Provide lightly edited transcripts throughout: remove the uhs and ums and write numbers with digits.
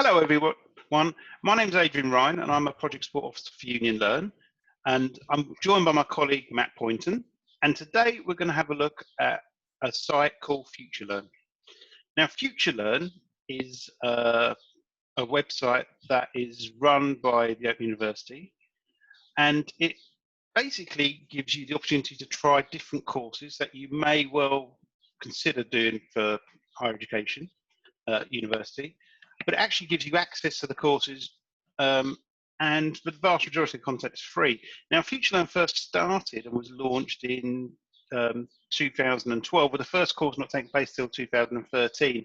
Hello everyone, my name is Adrian Ryan and I'm a Project Support Officer for FutureLearn, and I'm joined by my colleague Matt Poynton, and today we're going to have a look at a site called FutureLearn. Now FutureLearn is a website that is run by the Open University, and it basically gives you the opportunity to try different courses that you may well consider doing for higher education, university, but it actually gives you access to the courses, and the vast majority of content is free. Now, FutureLearn first started and was launched in 2012, with the first course not taking place till 2013.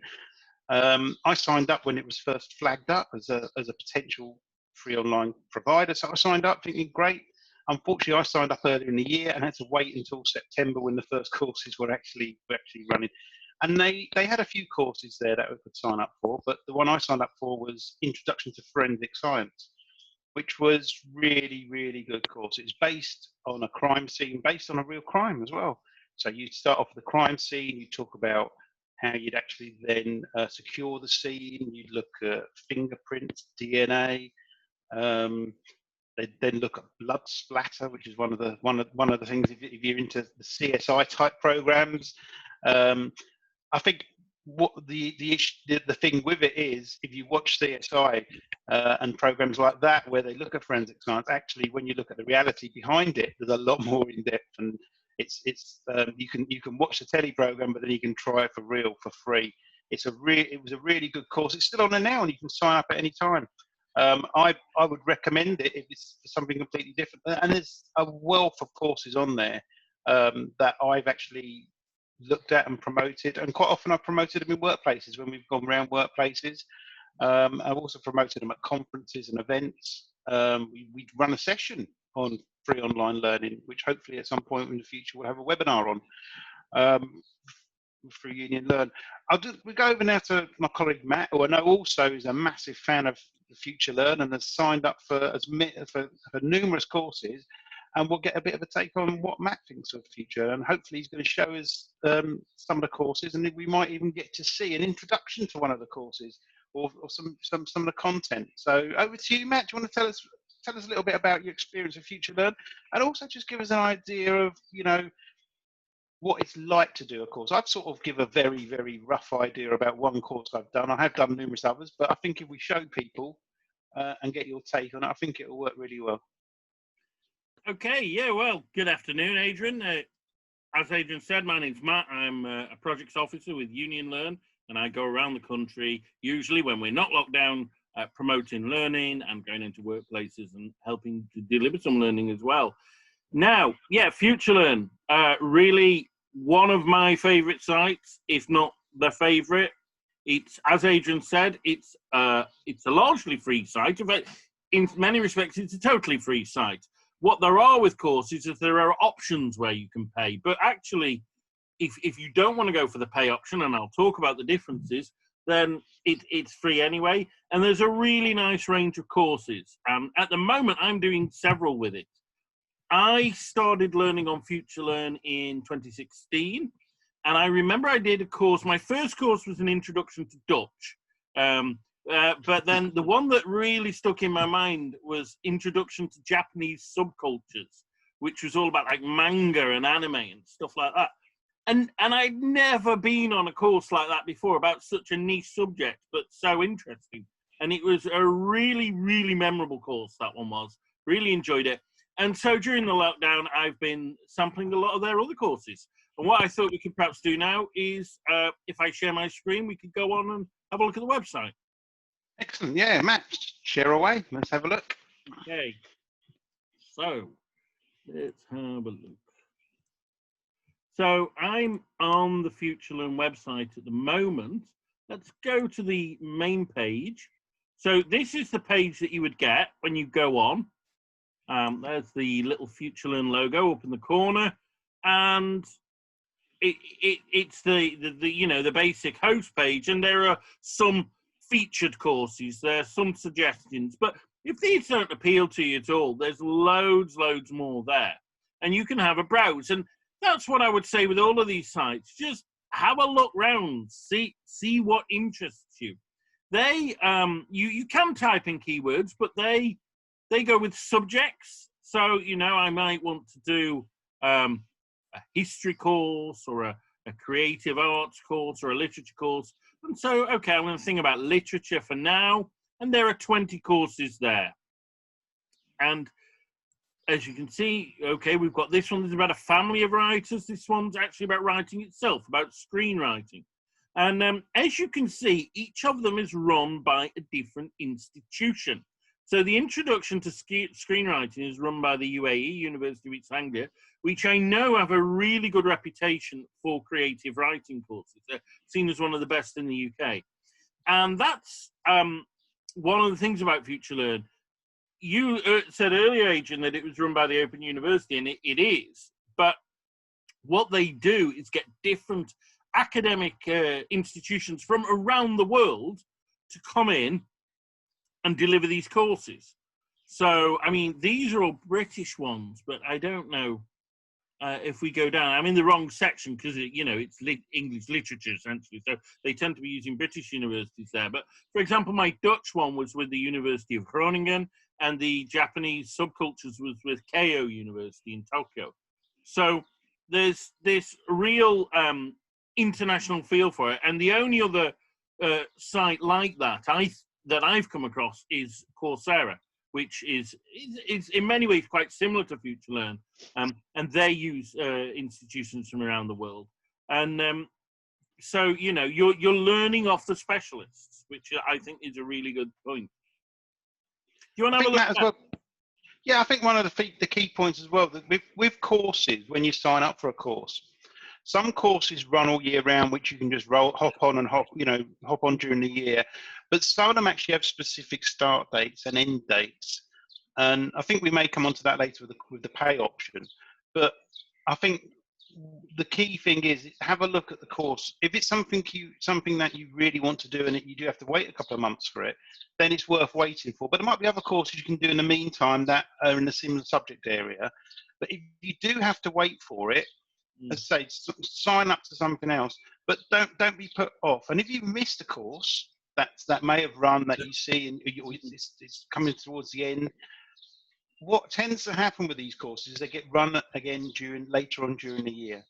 I signed up when it was first flagged up as a potential free online provider, so I signed up thinking, great. Unfortunately, I signed up earlier in the year and had to wait until September when the first courses were actually running. And they had a few courses there that we could sign up for, but the one I signed up for was Introduction to Forensic Science, which was really, really good course. It's based on a crime scene, based on a real crime as well. So you start off with the crime scene, you talk about how you'd actually then secure the scene, you'd look at fingerprints, DNA, they then look at blood splatter, which is one of the things if you're into the CSI type programs. I think what the thing with it is, if you watch CSI and programs like that where they look at forensic science, actually when you look at the reality behind it, there's a lot more in depth, and you can watch the telly program, but then you can try it for real for free. It was a really good course. It's still on there now, and you can sign up at any time. I would recommend it if it's something completely different, and there's a wealth of courses on there that I've actually looked at and promoted, and quite often I've promoted them in workplaces when we've gone around workplaces. I've also promoted them at conferences and events. We run a session on free online learning, which hopefully at some point in the future we'll have a webinar on through FutureLearn. We go over now to my colleague Matt, who I know also is a massive fan of FutureLearn and has signed up for numerous courses, and we'll get a bit of a take on what Matt thinks of Future, and hopefully he's going to show us some of the courses, and we might even get to see an introduction to one of the courses or some of the content. So over to you, Matt. Do you want to tell us a little bit about your experience of FutureLearn, and also just give us an idea of what it's like to do a course? I've sort of give a very, very rough idea about one course I've done. I have done numerous others, but I think if we show people and get your take on it, I think it will work really well. Okay, yeah, well, good afternoon, Adrian. As Adrian said, my name's Matt. I'm a projects officer with FutureLearn, and I go around the country, usually when we're not locked down, promoting learning and going into workplaces and helping to deliver some learning as well. Now, yeah, FutureLearn, really one of my favorite sites, if not the favorite. It's, as Adrian said, it's a largely free site. In fact, in many respects, it's a totally free site. What there are with courses is there are options where you can pay, but actually, if you don't want to go for the pay option, and I'll talk about the differences, then it's free anyway. And there's a really nice range of courses. At the moment, I'm doing several with it. I started learning on FutureLearn in 2016, and I remember I did a course. My first course was an introduction to Dutch. But then the one that really stuck in my mind was Introduction to Japanese Subcultures, which was all about like manga and anime and stuff like that. And I'd never been on a course like that before about such a niche subject, but so interesting. And it was a really, really memorable course, that one was. Really enjoyed it. And so during the lockdown, I've been sampling a lot of their other courses. And what I thought we could perhaps do now is, if I share my screen, we could go on and have a look at the website. Excellent. Yeah, Matt, share away. Let's have a look. Okay. So, let's have a look. So, I'm on the FutureLearn website at the moment. Let's go to the main page. So, this is the page that you would get when you go on. There's the little FutureLearn logo up in the corner. And it's the basic host page. And there are some featured courses, there's some suggestions, but if these don't appeal to you at all, there's loads more there, and you can have a browse. And that's what I would say with all of these sites. Just have a look round, see what interests you. they you can type in keywords, but they go with subjects. So, you know, I might want to do a history course or a creative arts course or a literature course. And so, okay, I'm going to think about literature for now. And there are 20 courses there. And as you can see, okay, we've got this one. There's about a family of writers. This one's actually about writing itself, about screenwriting. And as you can see, each of them is run by a different institution. So the introduction to screenwriting is run by the UAE, University of East Anglia, which I know have a really good reputation for creative writing courses. They're seen as one of the best in the UK. And that's one of the things about FutureLearn. You said earlier, Adrian, that it was run by the Open University, and it is. But what they do is get different academic institutions from around the world to come in and deliver these courses. So, I mean, these are all British ones, but I don't know if we go down. I'm in the wrong section because, you know, it's English literature, essentially. So they tend to be using British universities there. But, for example, my Dutch one was with the University of Groningen, and the Japanese subcultures was with Keio University in Tokyo. So there's this real international feel for it. And the only other site like that I've come across is Coursera, which is in many ways quite similar to FutureLearn, and they use institutions from around the world. And so, you know, you're learning off the specialists, which I think is a really good point. Do you want to have a look at that? Well, yeah, I think one of the key points as well, that with courses, when you sign up for a course, some courses run all year round, which you can just hop on during the year. But some of them actually have specific start dates and end dates. And I think we may come on to that later with the pay option. But I think the key thing is have a look at the course. If it's something that you really want to do and you do have to wait a couple of months for it, then it's worth waiting for. But there might be other courses you can do in the meantime that are in a similar subject area. But if you do have to wait for it, as I say, sign up to something else, but don't be put off. And if you've missed a course that may have run that you see and it's coming towards the end, what tends to happen with these courses is they get run again later on during the year.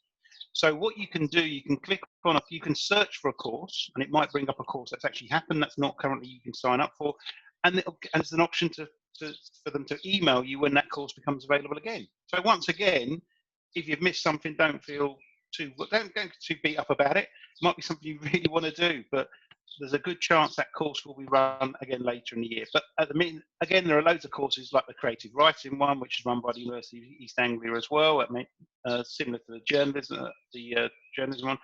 So what you can do, you can click on you can search for a course, and it might bring up a course that's actually happened that's not currently you can sign up for, and there's an option for them to email you when that course becomes available again. So once again, if you've missed something, don't get too beat up about it. It might be something you really want to do, but there's a good chance that course will be run again later in the year. But at the minute, again, there are loads of courses like the creative writing one, which is run by the University of East Anglia as well. I mean, similar to the journalism one.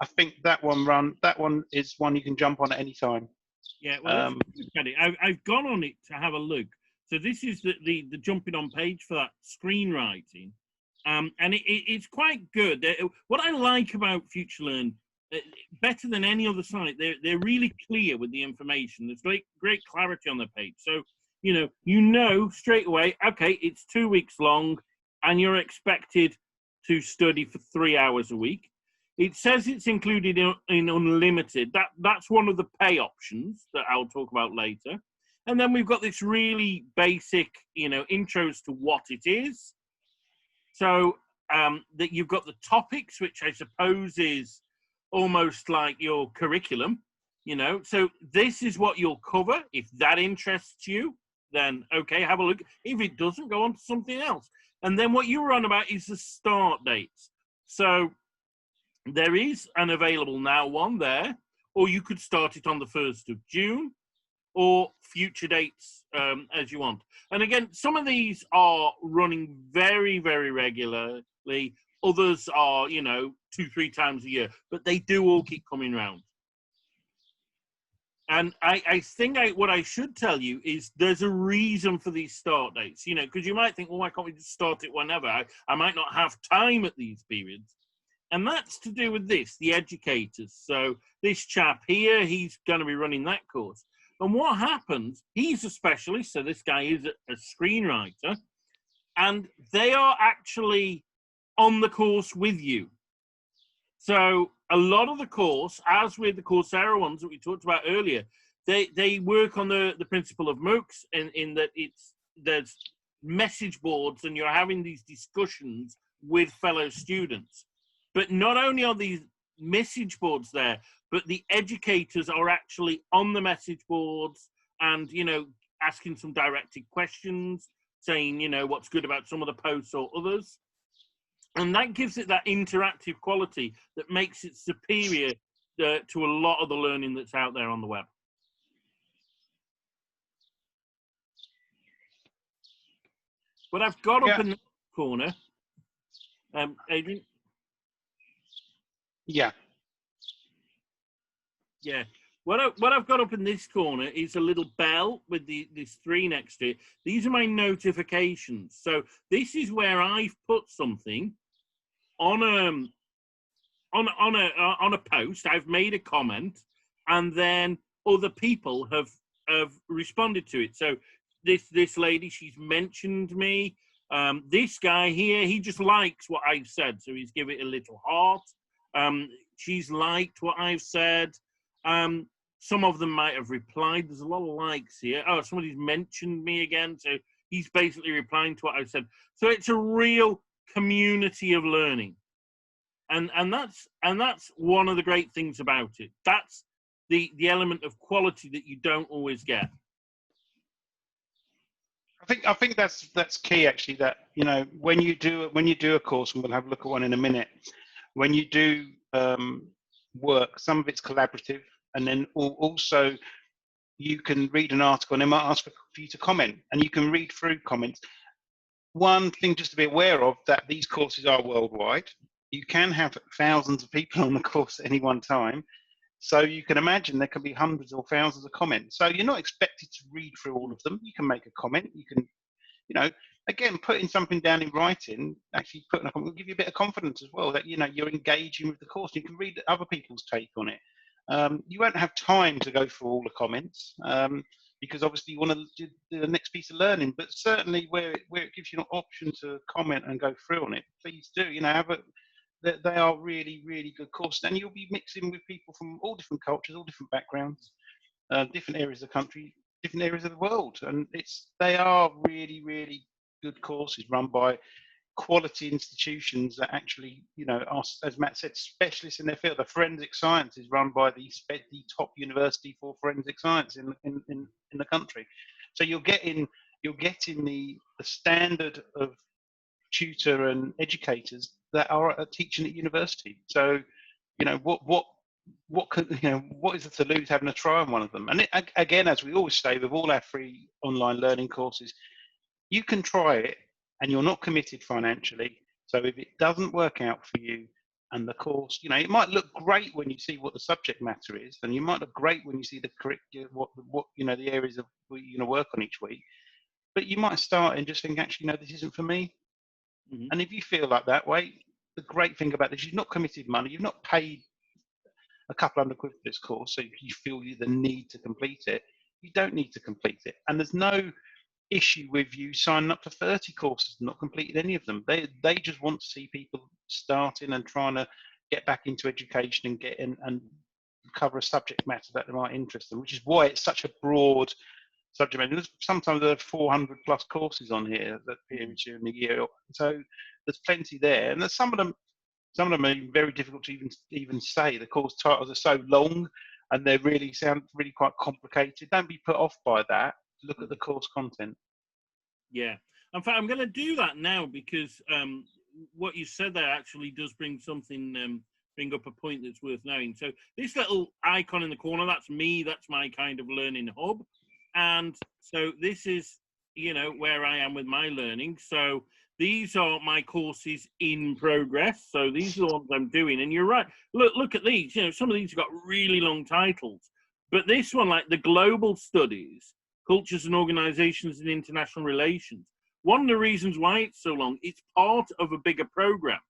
I think that one is one you can jump on at any time. Yeah, well, I've gone on it to have a look. So this is the jumping on page for that screenwriting. And it's quite good. What I like about FutureLearn, better than any other site, they're really clear with the information. There's great clarity on the page. So, you know straight away, okay, it's 2 weeks long, and you're expected to study for 3 hours a week. It says it's included in unlimited. That's one of the pay options that I'll talk about later. And then we've got this really basic, intros to what it is. So that you've got the topics, which I suppose is almost like your curriculum, So this is what you'll cover. If that interests you, then okay, have a look. If it doesn't, go on to something else. And then what you were on about is the start dates. So there is an available now one there, or you could start it on the 1st of June, or future dates as you want. And again, some of these are running very, very regularly. Others are, 2-3 times a year, but they do all keep coming round. And I think what I should tell you is there's a reason for these start dates, because you might think, well, why can't we just start it whenever? I might not have time at these periods. And that's to do with the educators. So this chap here, he's going to be running that course. And what happens, he's a specialist, so this guy is a screenwriter, and they are actually on the course with you. So a lot of the course, as with the Coursera ones that we talked about earlier, they work on the principle of MOOCs in that there's message boards and you're having these discussions with fellow students. But not only are these message boards there, but the educators are actually on the message boards and, you know, asking some directed questions, saying, you know, what's good about some of the posts or others. And that gives it that interactive quality that makes it superior to a lot of the learning that's out there on the web. What I've got up in the corner, Adrian? Yeah. Yeah. What I've got up in this corner is a little bell with this 3 next to it. These are my notifications. So this is where I've put something on a post. I've made a comment, and then other people have responded to it. So this lady, she's mentioned me. This guy here, he just likes what I've said, so he's give it a little heart. She's liked what I've said. Some of them might have replied. There's a lot of likes here. Oh, somebody's mentioned me again, so he's basically replying to what I've said. So it's a real community of learning, and that's one of the great things about it. That's the element of quality that you don't always get. I think that's key actually. That, you know, when you do a course, and we'll have a look at one in a minute. When you do work, some of it's collaborative, and then also you can read an article and they might ask for you to comment, and you can read through comments. One thing just to be aware of, that these courses are worldwide. You can have thousands of people on the course at any one time. So you can imagine there can be hundreds or thousands of comments. So you're not expected to read through all of them. You can make a comment. You can, you know, again, putting something down in writing, actually putting a comment will give you a bit of confidence as well, that, you know, you're engaging with the course. You can read other people's take on it. You won't have time to go through all the comments because obviously you want to do the next piece of learning, but certainly where it gives you an option to comment and go through on it, please do. You know, they are really, really good courses, and you'll be mixing with people from all different cultures, all different backgrounds, different areas of the country, different areas of the world, and they are really, really good courses run by quality institutions that actually, you know, are, as Matt said, specialists in their field. The forensic science is run by the top university for forensic science in the country. So you're getting the standard of tutor and educators that are teaching at university. So, you know, what is it to lose having a try on one of them? And again, as we always say with all our free online learning courses, you can try it and you're not committed financially. So if it doesn't work out for you and the course, you know, it might look great when you see what the subject matter is, and you might look great when you see the curriculum, what you know, the areas of what you're going to work on each week, but you might start and just think, actually, no, this isn't for me. Mm-hmm. And if you feel like that way, the great thing about this, you've not committed money, you've not paid a couple £100 for this course, so if you feel the need to complete it, you don't need to complete it. And there's no issue with you signing up to 30 courses and not completed any of them. They just want to see people starting and trying to get back into education and get in and cover a subject matter that they might interest them, which is why it's such a broad subject matter. Sometimes there are 400 plus courses on here that appear during the year, so there's plenty there. And there's some of them are very difficult to even say. The course titles are so long and they sound really quite complicated. Don't be put off by that. Look at the course content. Yeah, in fact, I'm going to do that now because what you said there actually does bring up a point that's worth knowing. So this little icon in the corner, that's me. That's my kind of learning hub. And so this is, you know, where I am with my learning. So these are my courses in progress. So these are the ones I'm doing. And you're right. Look at these. You know, some of these have got really long titles. But this one, like the Global Studies, Cultures and Organizations in International Relations, one of the reasons why it's so long, it's part of a bigger program.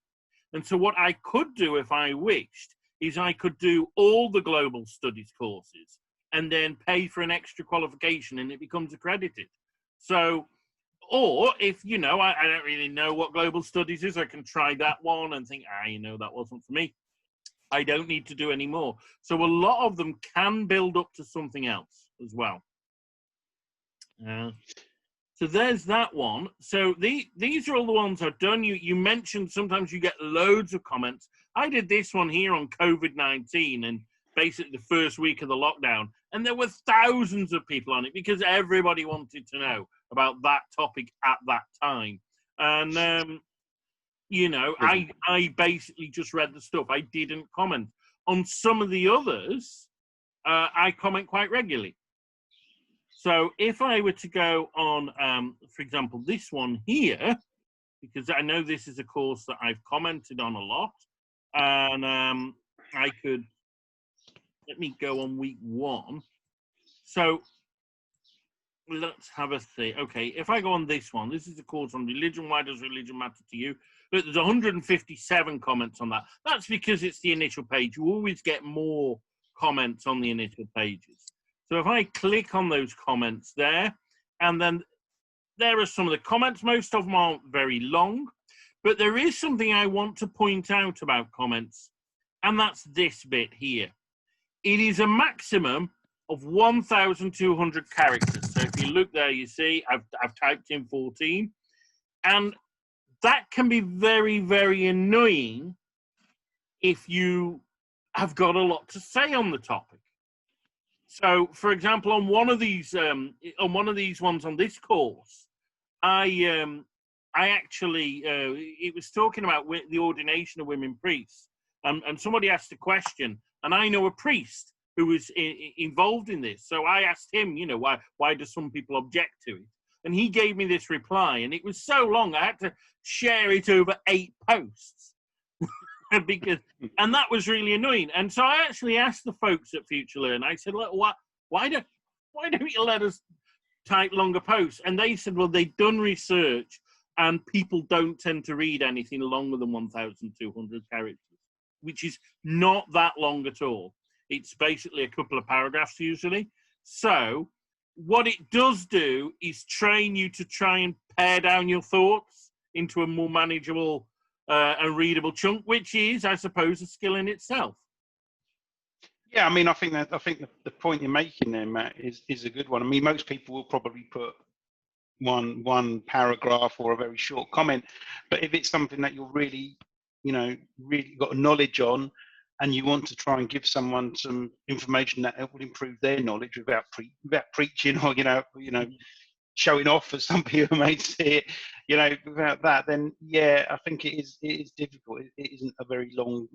And so what I could do if I wished is I could do all the Global Studies courses and then pay for an extra qualification and it becomes accredited. So, or if, you know, I don't really know what Global Studies is, I can try that one and think, you know, that wasn't for me. I don't need to do any more. So a lot of them can build up to something else as well. So there's that one. So these are all the ones I've done. You mentioned sometimes you get loads of comments. I did this one here on COVID-19 and basically the first week of the lockdown, and there were thousands of people on it because everybody wanted to know about that topic at that time. And you know, I basically just read the stuff. I didn't comment. On some of the others, I comment quite regularly. So if I were to go on, for example, this one here, because I know this is a course that I've commented on a lot, and I could, let me go on week 1. So let's have a think. Okay, if I go on this one, this is a course on religion. Why does religion matter to you? Look, there's 157 comments on that. That's because it's the initial page. You always get more comments on the initial pages. So if I click on those comments there, and then there are some of the comments. Most of them aren't very long, but there is something I want to point out about comments, and that's this bit here. It is a maximum of 1,200 characters. So if you look there, you see I've typed in 14, and that can be very, very annoying if you have got a lot to say on the topic. So, for example, on one of these ones on this course, I actually it was talking about the ordination of women priests, and somebody asked a question, and I know a priest who was involved in this, so I asked him, you know, why do some people object to it, and he gave me this reply, and it was so long I had to share it over 8 posts. Because, and that was really annoying. And so I actually asked the folks at FutureLearn, I said, look, why don't you let us type longer posts? And they said, well, they've done research and people don't tend to read anything longer than 1,200 characters, which is not that long at all. It's basically a couple of paragraphs usually. So what it does do is train you to try and pare down your thoughts into a more manageable and readable chunk, which is, I suppose, a skill in itself. Yeah, I mean, I think the point you're making there, Matt, is a good one. I mean, most people will probably put one paragraph or a very short comment, but if it's something that you're really, you know, really got knowledge on, and you want to try and give someone some information that will improve their knowledge without preaching or you know. Showing off, as some people may see it, you know, without that, then yeah, I think it is difficult. It isn't a very long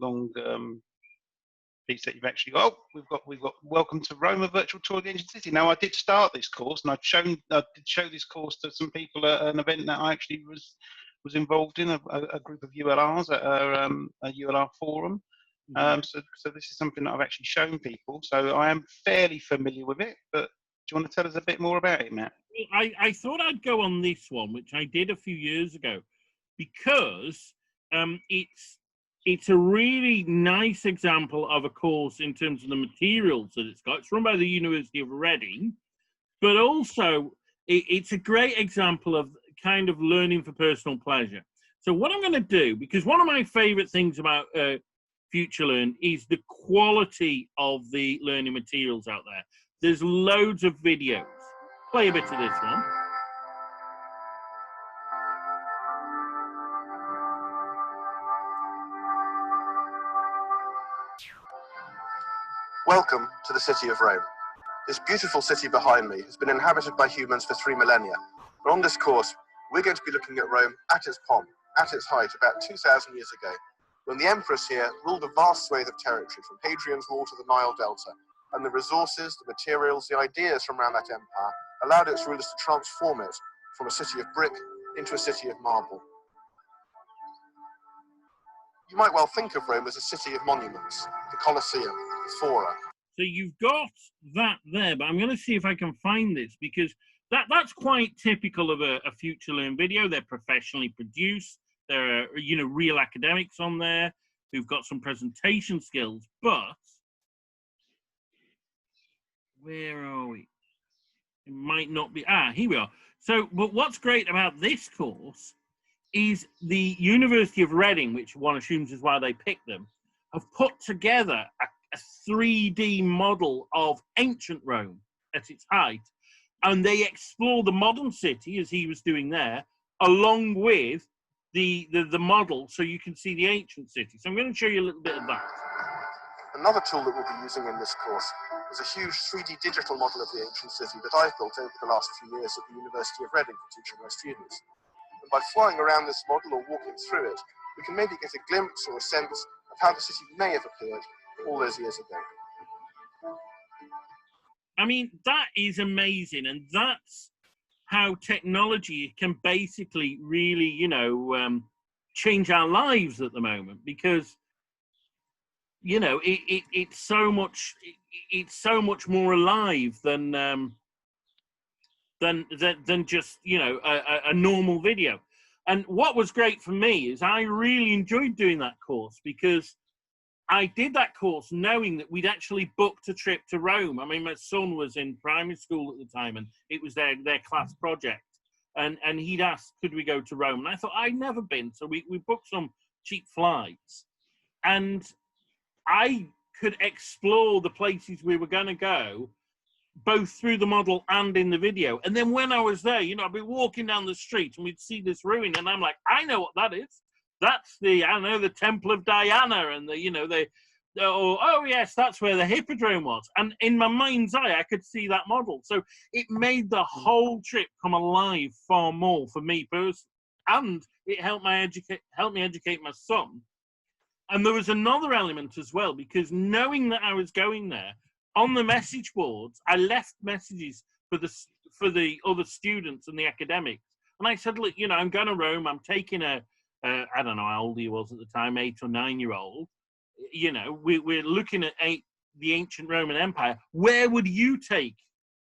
piece that you've actually got. Oh, we've got Welcome to Rome, a virtual tour of the ancient city. Now, I did start this course, and I did show this course to some people at an event that I actually was involved in, a group of ULRs at a ULR forum. So this is something that I've actually shown people. So I am fairly familiar with it, but do you want to tell us a bit more about it, Matt? I thought I'd go on this one, which I did a few years ago, because it's a really nice example of a course in terms of the materials that it's got. It's run by the University of Reading, but also it's a great example of kind of learning for personal pleasure. So what I'm going to do, because one of my favorite things about FutureLearn is the quality of the learning materials out there. There's loads of videos. Play a bit of this one. Welcome to the city of Rome. This beautiful city behind me has been inhabited by humans for 3 millennia. But on this course, we're going to be looking at Rome at its pomp, at its height, about 2,000 years ago, when the emperors here ruled a vast swathe of territory from Hadrian's Wall to the Nile Delta, and the resources, the materials, the ideas from around that empire allowed its rulers to transform it from a city of brick into a city of marble. You might well think of Rome as a city of monuments, the Colosseum, the Fora. So you've got that there, but I'm going to see if I can find this, because that's quite typical of a FutureLearn video. They're professionally produced. There are, you know, real academics on there who've got some presentation skills, but where are we? It might not be. Here we are. So, but what's great about this course is the University of Reading, which one assumes is why they picked them. have put together a 3D model of ancient Rome at its height, and they explore the modern city as he was doing there, along with the model, so you can see the ancient city. So I'm going to show you a little bit of that. Another tool that we'll be using in this course is a huge 3D digital model of the ancient city that I've built over the last few years at the University of Reading for teaching my students. And by flying around this model or walking through it, we can maybe get a glimpse or a sense of how the city may have appeared all those years ago. I mean, that is amazing, and that's how technology can basically really, you know, change our lives at the moment, because, you know, it's so much more alive than just, you know, a normal video. And what was great for me is I really enjoyed doing that course, because I did that course knowing that we'd actually booked a trip to Rome. I mean, my son was in primary school at the time, and it was their class project. And he'd asked, could we go to Rome? And I thought, I'd never been. So we booked some cheap flights. And I could explore the places we were going to go, both through the model and in the video. And then when I was there, you know, I'd be walking down the street and we'd see this ruin. And I'm like, I know what that is. That's the Temple of Diana, and oh yes, that's where the Hippodrome was. And in my mind's eye, I could see that model. So it made the whole trip come alive far more for me personally, and it helped me educate my son. And there was another element as well, because knowing that I was going there, on the message boards, I left messages for the other students and the academics. And I said, look, you know, I'm going to Rome. I'm taking I don't know how old he was at the time, 8 or 9 year old. You know, we're looking at the ancient Roman Empire. Where would you take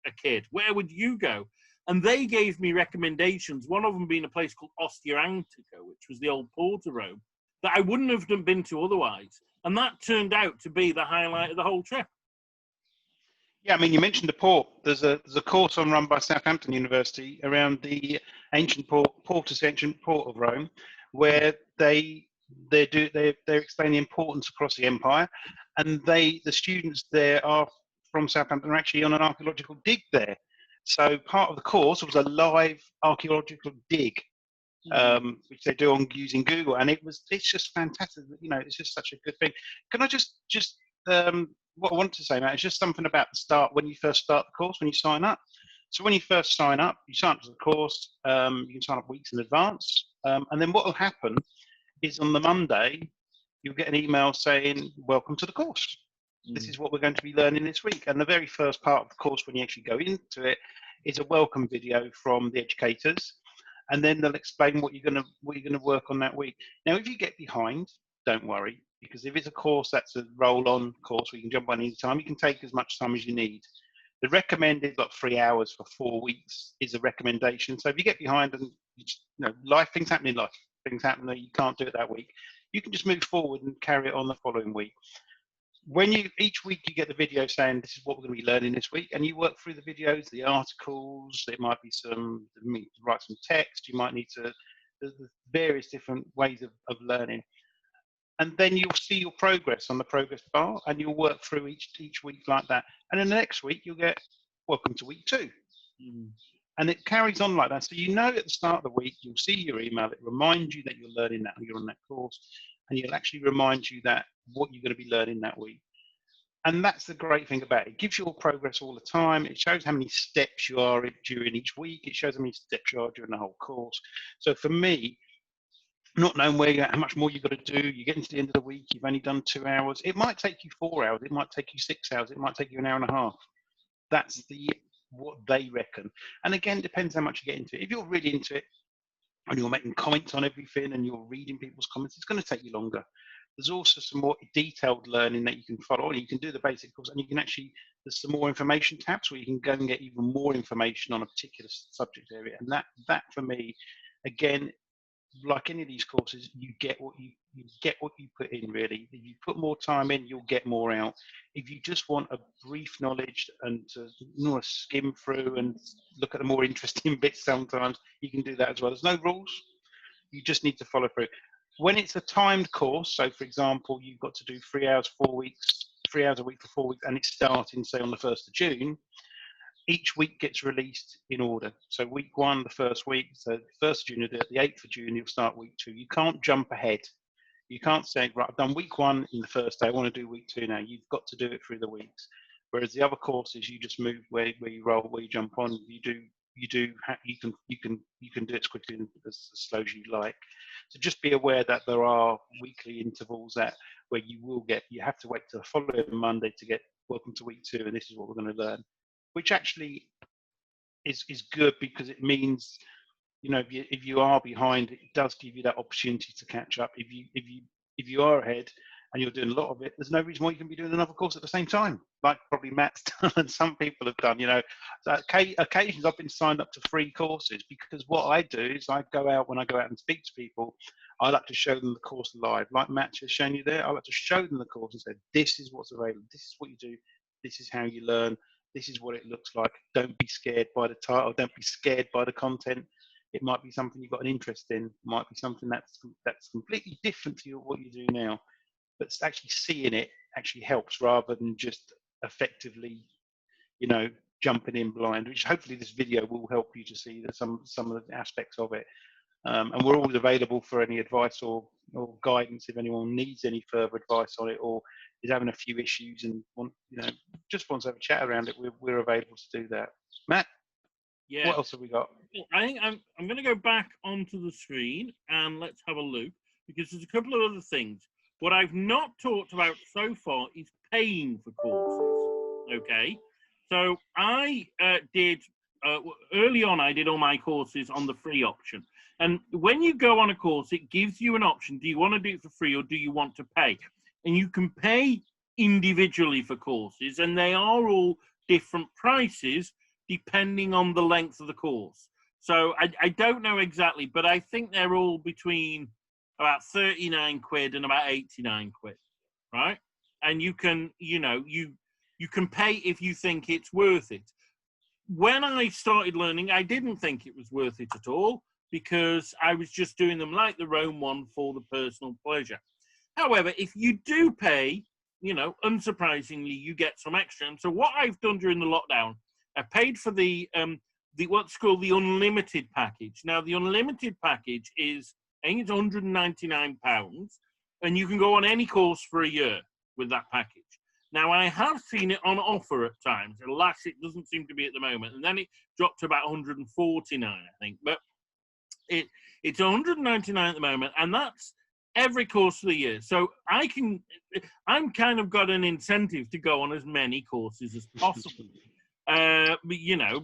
a kid? Where would you go? And they gave me recommendations, one of them being a place called Ostia Antica, which was the old port of Rome, that I wouldn't have been to otherwise. And that turned out to be the highlight of the whole trip. Yeah, I mean, you mentioned the port. There's a course run by Southampton University around the ancient port of Rome, where they explain the importance across the empire, and the students there are from Southampton are actually on an archaeological dig there. So part of the course was a live archaeological dig, which they do on using Google, and it's just fantastic. You know, it's just such a good thing. Can I just what I want to say, Matt, is just something about the start, when you first start the course, when you sign up. So when you first sign up to the course, you can sign up weeks in advance. And then what will happen is on the Monday, you'll get an email saying, welcome to the course. This is what we're going to be learning this week. And the very first part of the course, when you actually go into it, is a welcome video from the educators. And then they'll explain what you're going to work on that week. Now, if you get behind, don't worry, because if it's a course that's a roll-on course where you can jump on any time, you can take as much time as you need. The recommended 3 hours for 4 weeks is a recommendation. So if you get behind and things happen in life, things happen that you can't do it that week, you can just move forward and carry it on the following week. Each week you get the video saying this is what we're going to be learning this week, and you work through the videos, the articles. It might be write some text. You might need to the various different ways of learning. And then you'll see your progress on the progress bar, and you'll work through each week like that. And then the next week, you'll get welcome to week 2. And it carries on like that. So you know at the start of the week, you'll see your email. It reminds you that you're learning that, you're on that course. And it'll actually remind you that what you're going to be learning that week. And that's the great thing about it. It gives you all progress all the time. It shows how many steps you are during each week. It shows how many steps you are during the whole course. So for me, not knowing how much more you've got to do, you get into the end of the week, you've only done 2 hours. It might take you 4 hours. It might take you 6 hours. It might take you an hour and a half. That's what they reckon. And again, it depends how much you get into it. If you're really into it and you're making comments on everything and you're reading people's comments, it's going to take you longer. There's also some more detailed learning that you can follow. You can do the basic course, and you can there's some more information tabs where you can go and get even more information on a particular subject area. And that for me, again, like any of these courses, you get what you put in. Really, if you put more time in, you'll get more out. If you just want a brief knowledge and to skim through and look at the more interesting bits, sometimes you can do that as well. There's no rules. You just need to follow through. When it's a timed course, so for example, you've got to do 3 hours, 4 weeks, 3 hours a week for 4 weeks, and it's starting, say, on the 1st of June, each week gets released in order. So week 1, the first week, so the 1st of June, the 8th of June, you'll start week 2. You can't jump ahead. You can't say, right, I've done week 1 in the first day, I want to do week 2 now. You've got to do it through the weeks. Whereas the other courses, you just move where you roll, where you jump on. You can do it as quickly and as slow as you like. So just be aware that there are weekly intervals where you have to wait till the following Monday to get welcome to week 2, and this is what we're going to learn, which actually is good, because it means, you know, if you are behind, it does give you that opportunity to catch up. If you are ahead and you're doing a lot of it, there's no reason why you can be doing another course at the same time, like probably Matt's done and some people have done. You know, so occasions I've been signed up to 3 courses, because what I do is when I go out and speak to people, I like to show them the course live, like Matt has shown you there. I like to show them the course and say, this is what's available, this is what you do, this is how you learn, this is what it looks like. Don't be scared by the title, don't be scared by the content. It might be something you've got an interest in, it might be something that's completely different to what you do now. But actually seeing it actually helps, rather than just effectively, you know, jumping in blind, which hopefully this video will help you to see that some of the aspects of it. And we're always available for any advice or guidance if anyone needs any further advice on it, or is having a few issues and just wants to have a chat around it. We're available to do that. Matt, Yeah. what else have we got? I think I'm going to go back onto the screen and let's have a look, because there's a couple of other things. What I've not talked about so far is paying for courses. Okay, so I did early on. I did all my courses on the free option, and when you go on a course, it gives you an option. Do you want to do it for free or do you want to pay? And you can pay individually for courses, and they are all different prices depending on the length of the course. So I don't know exactly, but I think they're all between about 39 quid and about 89 quid, right? And you can, you can pay if you think it's worth it. When I started learning, I didn't think it was worth it at all, because I was just doing them like the Rome one for the personal pleasure. However, if you do pay, unsurprisingly, you get some extra. And so what I've done during the lockdown, I paid for the what's called the unlimited package. Now, the unlimited package is, I think it's £199, and you can go on any course for a year with that package. Now, I have seen it on offer at times. Alas, it doesn't seem to be at the moment. And then it dropped to about 149, I think. But it's 199 at the moment, and that's every course of the year. So I'm kind of got an incentive to go on as many courses as possible.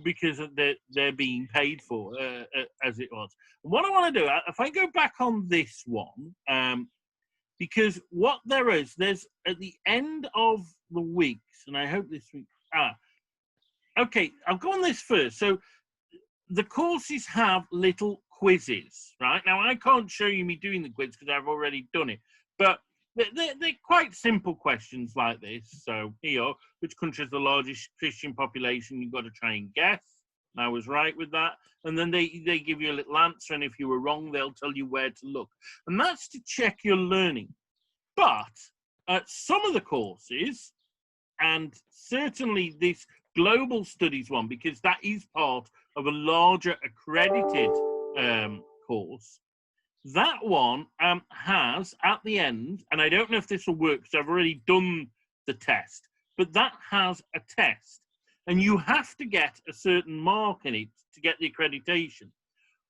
Because they're being paid for, as it was. And what I want to do, if I go back on this one, because what there's at the end of the weeks, and I hope this week, okay, I'll go on this first. So the courses have little quizzes, right? Now, I can't show you me doing the quiz because I've already done it, but they're quite simple questions like this. So here, which country has the largest Christian population? You've got to try and guess. And I was right with that. And then they give you a little answer, and if you were wrong, they'll tell you where to look. And that's to check your learning. But some of the courses, and certainly this global studies one, because that is part of a larger accredited course, that one has at the end, and I don't know if this will work because I've already done the test, but that has a test, and you have to get a certain mark in it to get the accreditation.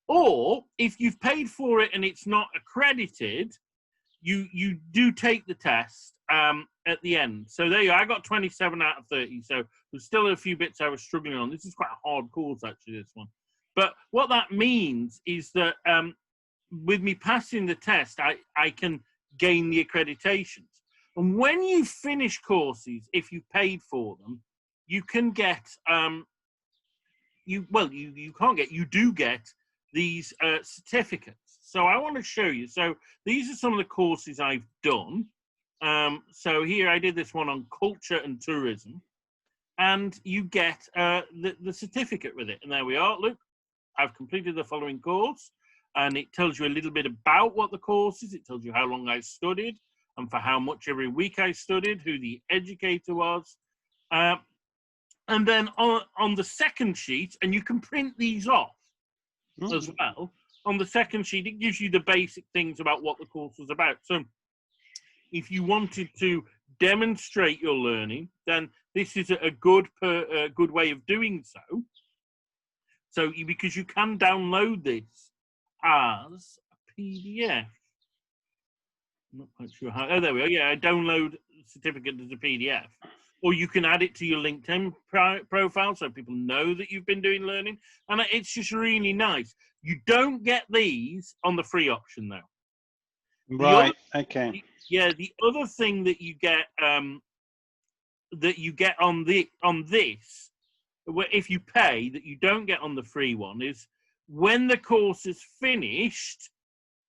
Or if you've paid for it and it's not accredited, you do take the test at the end. So there you go. I got 27 out of 30. So there's still a few bits I was struggling on. This is quite a hard course, actually, this one. But what that means is that with me passing the test, I can gain the accreditations. And when you finish courses, if you paid for them, you can get, you do get these certificates. So I want to show you. So these are some of the courses I've done. So here I did this one on culture and tourism, and you get the certificate with it. And there we are. Look, I've completed the following course. and it tells you a little bit about what the course is. It tells you how long I studied and for how much every week I studied, who the educator was. And then on the second sheet, and you can print these off as well, on the second sheet, it gives you the basic things about what the course was about. So if you wanted to demonstrate your learning, then this is a good way of doing so. So because you can download this as a PDF. I'm not quite sure how. Oh, there we go. Yeah, I download certificate as a PDF. Or you can add it to your LinkedIn profile so people know that you've been doing learning. And it's just really nice. You don't get these on the free option, though. Right. Okay. The other thing that you get on this, if you pay, that you don't get on the free one, is when the course is finished,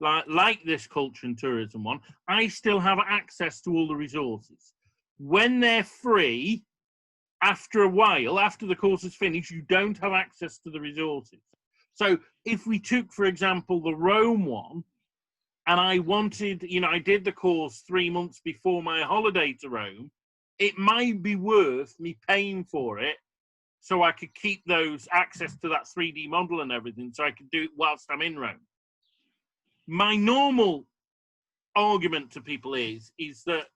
like this culture and tourism one, I still have access to all the resources. When they're free, after a while, after the course is finished, you don't have access to the resources. So if we took, for example, the Rome one, and I wanted, I did the course 3 months before my holiday to Rome, it might be worth me paying for it so I could keep those access to that 3D model and everything, so I could do it whilst I'm in Rome. My normal argument to people is that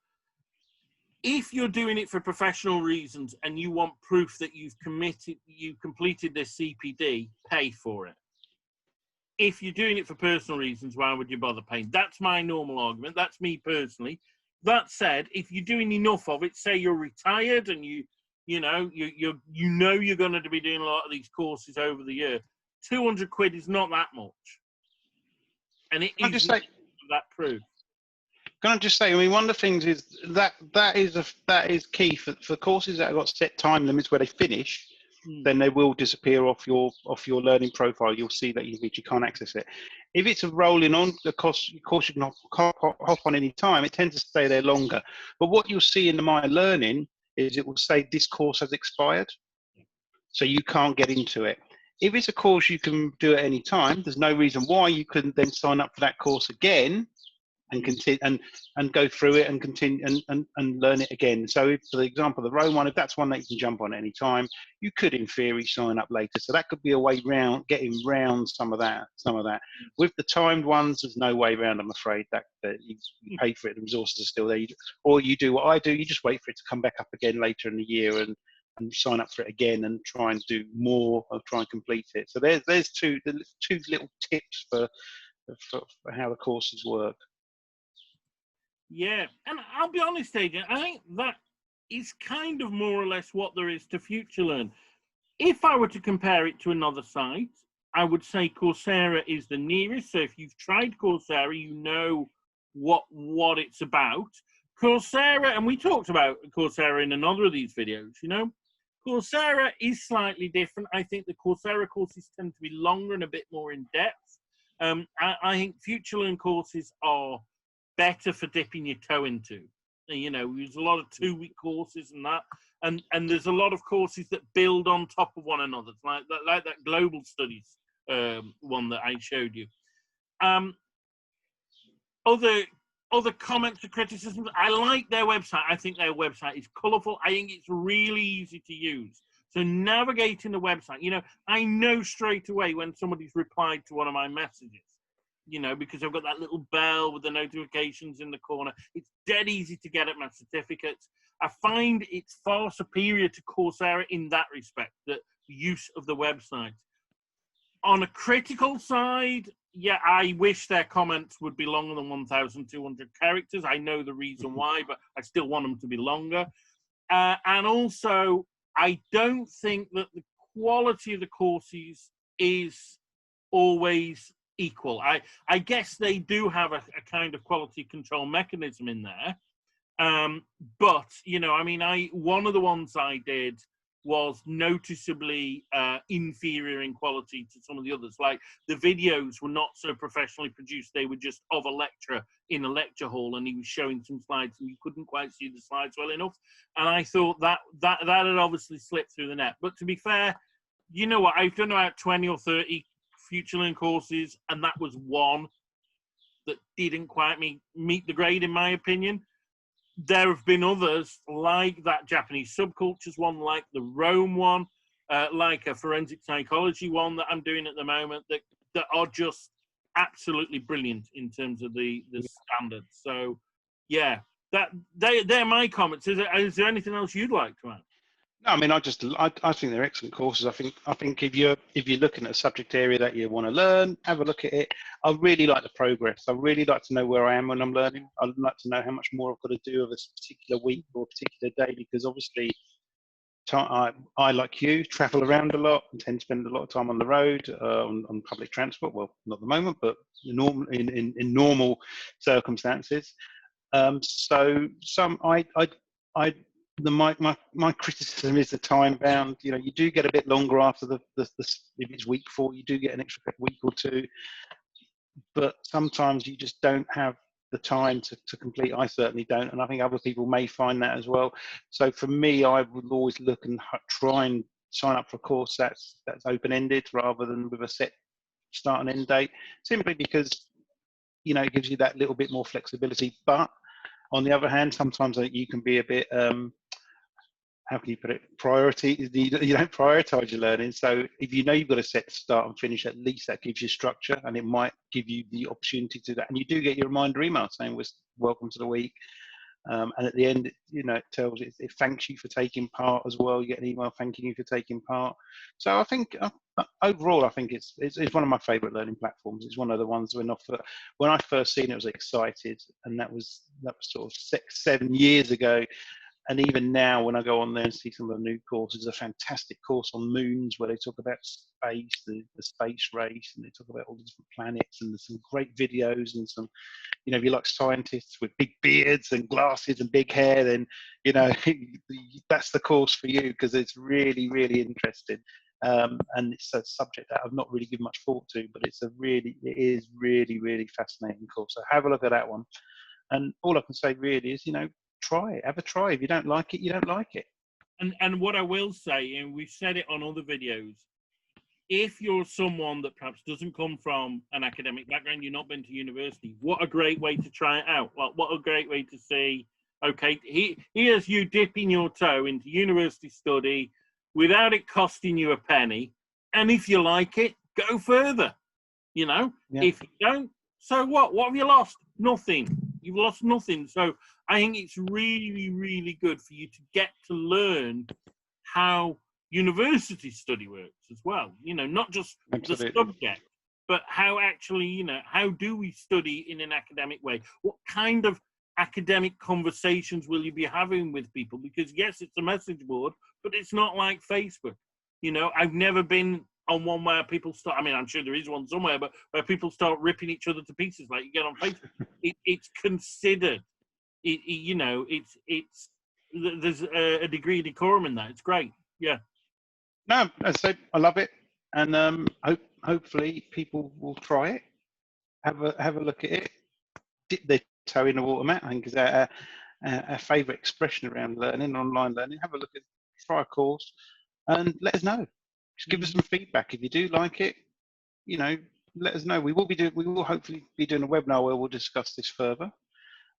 if you're doing it for professional reasons and you want proof that you completed this CPD, pay for it. If you're doing it for personal reasons, why would you bother paying? That's my normal argument. That's me personally. That said, if you're doing enough of it, say you're retired and you're going to be doing a lot of these courses over the year, 200 quid is not that much. And it is that proof. Can I just say, I mean, one of the things is that is key for courses that have got set time limits where they finish, then they will disappear off your learning profile. You'll see that you can't access it. If it's a rolling on, the course you can hop on any time, it tends to stay there longer. But what you'll see in the My Learning is it will say this course has expired, so you can't get into it. If it's a course you can do at any time, there's no reason why you couldn't then sign up for that course again and continue and go through it and continue and learn it again. So if, for example, the Rome one, if that's one that you can jump on at any time, you could in theory sign up later. So that could be a way round, getting round some of that. With the timed ones, there's no way around, I'm afraid, that you pay for it, the resources are still there. Or you do what I do, you just wait for it to come back up again later in the year and sign up for it again and try and do more or try and complete it. So there's two little tips for how the courses work. Yeah, and I'll be honest, Adrian, I think that is kind of more or less what there is to FutureLearn. If I were to compare it to another site, I would say Coursera is the nearest. So if you've tried Coursera, you know what it's about. Coursera, and we talked about Coursera in another of these videos, Coursera is slightly different. I think the Coursera courses tend to be longer and a bit more in depth. I think FutureLearn courses are better for dipping your toe into. There's a lot of 2-week courses and that, and there's a lot of courses that build on top of one another, like that global studies one that I showed you. Other comments or criticisms, I like their website. I think their website is colourful. I think it's really easy to use. So navigating the website, I know straight away when somebody's replied to one of my messages. Because I've got that little bell with the notifications in the corner. It's dead easy to get at my certificates. I find it's far superior to Coursera in that respect, the use of the website. On a critical side, yeah, I wish their comments would be longer than 1,200 characters. I know the reason why, but I still want them to be longer. And also, I don't think that the quality of the courses is always equal. I guess they do have a kind of quality control mechanism in there, but one of the ones I did was noticeably inferior in quality to some of the others. Like the videos were not so professionally produced; they were just of a lecturer in a lecture hall, and he was showing some slides, and you couldn't quite see the slides well enough. And I thought that had obviously slipped through the net. But to be fair, I've done about 20 or 30 FutureLearn courses, and that was one that didn't quite meet the grade, in my opinion. There have been others, like that Japanese subcultures one, like the Rome one, like a forensic psychology one that I'm doing at the moment, that are just absolutely brilliant in terms of the standards. So, yeah, they're my comments. Is there anything else you'd like to add? No, I mean, I think they're excellent courses. I think if you're looking at a subject area that you want to learn, have a look at it. I really like the progress. I really like to know where I am when I'm learning. I'd like to know how much more I've got to do of a particular week or a particular day, because obviously, I like you travel around a lot and tend to spend a lot of time on the road, on public transport. Well, not at the moment, but in normal circumstances. So my criticism is the time bound. You know, you do get a bit longer after the if it's week 4, you do get an extra week or two, but sometimes you just don't have the time to complete. I certainly don't, and I think other people may find that as well. So for me, I would always look and try and sign up for a course that's open-ended rather than with a set start and end date, simply because, you know, it gives you that little bit more flexibility. But on the other hand, sometimes you can be a bit how can you put it? You don't prioritize your learning. So if you know you've got a set start and finish, at least that gives you structure, and it might give you the opportunity to do that. And you do get your reminder email saying, welcome to the week. And at the end, you know, it thanks you for taking part as well. You get an email thanking you for taking part. So I think overall, I think it's one of my favorite learning platforms. It's one of the ones when I first seen it, I was excited, and that was sort of 7 years ago. And even now, when I go on there and see some of the new courses, there's a fantastic course on moons where they talk about space, the space race, and they talk about all the different planets, and there's some great videos and some, you know, if you like scientists with big beards and glasses and big hair, then, you know, that's the course for you, because it's really, really interesting. And it's a subject that I've not really given much thought to, but it is really, really fascinating course. So have a look at that one. And all I can say really is, you know, try it. Have a try. If you don't like it, you don't like it. And what I will say, and we've said it on other videos, if you're someone that perhaps doesn't come from an academic background, you've not been to university, what a great way to try it out. Like, what a great way to say, okay, here's you dipping your toe into university study without it costing you a penny. And if you like it, go further. You know, yeah. If you don't, so what? What have you lost? Nothing. You've lost nothing. So I think it's really, really good for you to get to learn how university study works as well. You know, not just Absolutely. The subject, but how actually, you know, how do we study in an academic way? What kind of academic conversations will you be having with people? Because yes, it's a message board, but it's not like Facebook. You know, I've never been on one where people start, I mean, I'm sure there is one somewhere, but where people start ripping each other to pieces like you get on Facebook. It's considered. You know, there's a degree of decorum in that. It's great. Yeah. No, as I said, I love it, and hopefully people will try it. Have a look at it. Dip their toe in the water, Matt. I think is our favourite expression around learning, online learning. Have a look at, try a course, and let us know. Just give us some feedback. If you do like it, you know, let us know. We will hopefully be doing a webinar where we'll discuss this further,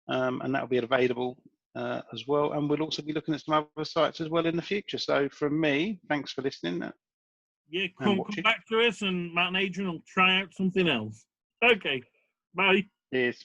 and that will be available as well. And we'll also be looking at some other sites as well in the future. So from me, thanks for listening. Yeah, come back to us, and Matt and Adrian will try out something else. Okay, bye. Cheers.